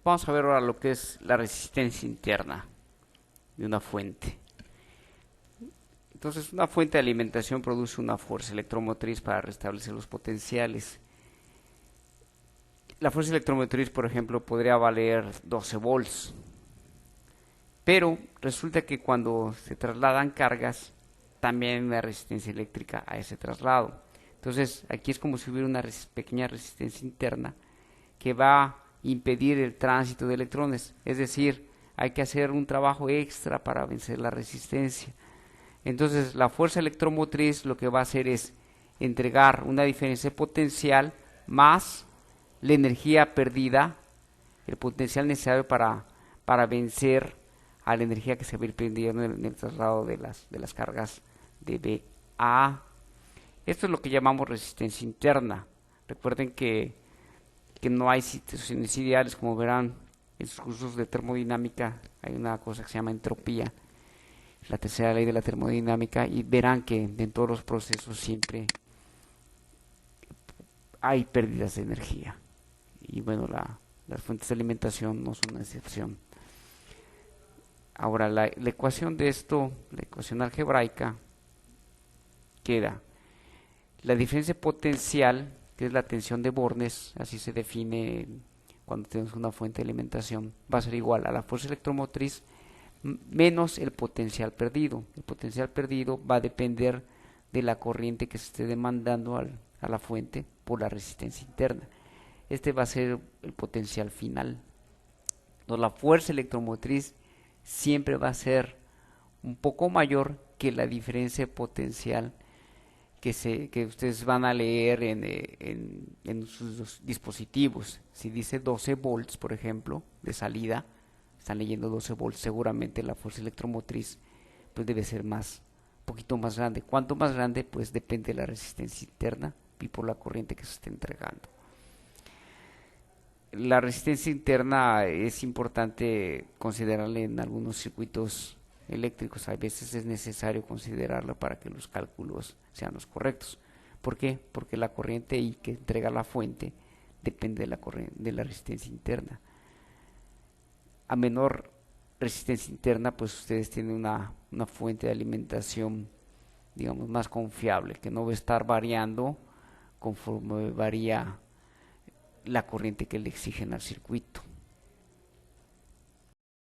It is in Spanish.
Vamos a ver ahora lo que es la resistencia interna de una fuente. Entonces, una fuente de alimentación produce una fuerza electromotriz para restablecer los potenciales. La fuerza electromotriz, por ejemplo, podría valer 12 volts. Pero resulta que cuando se trasladan cargas, también hay una resistencia eléctrica a ese traslado. Entonces, aquí es como si hubiera una pequeña resistencia interna que va a impedir el tránsito de electrones. Es decir, hay que hacer un trabajo extra para vencer la resistencia. Entonces, la fuerza electromotriz lo que va a hacer es entregar una diferencia potencial más la energía perdida, el potencial necesario para vencer a la energía que se va a ir perdiendo en el traslado de las cargas de B a A. Esto es lo que llamamos resistencia interna. Recuerden que no hay situaciones ideales, como verán en sus cursos de termodinámica. Hay una cosa que se llama entropía, la tercera ley de la termodinámica, y verán que en todos los procesos siempre hay pérdidas de energía. Y bueno, las fuentes de alimentación no son una excepción. Ahora, la ecuación de esto, la ecuación algebraica, queda la diferencia potencial, que es la tensión de Bornes, así se define cuando tenemos una fuente de alimentación, va a ser igual a la fuerza electromotriz menos el potencial perdido. El potencial perdido va a depender de la corriente que se esté demandando a la fuente por la resistencia interna. Este va a ser el potencial final. Entonces, la fuerza electromotriz siempre va a ser un poco mayor que la diferencia potencial que ustedes van a leer en sus dispositivos. Si dice 12 volts, por ejemplo, de salida, están leyendo 12 volts, seguramente la fuerza electromotriz pues debe ser un poquito más grande. Cuanto más grande, pues depende de la resistencia interna y por la corriente que se esté entregando. La resistencia interna es importante considerarla en algunos circuitos eléctricos. A veces es necesario considerarla para que los cálculos sean los correctos. ¿Por qué? Porque la corriente I que entrega la fuente depende de la resistencia interna. A menor resistencia interna, pues ustedes tienen una fuente de alimentación, digamos, más confiable, que no va a estar variando conforme varía la corriente que le exigen al circuito.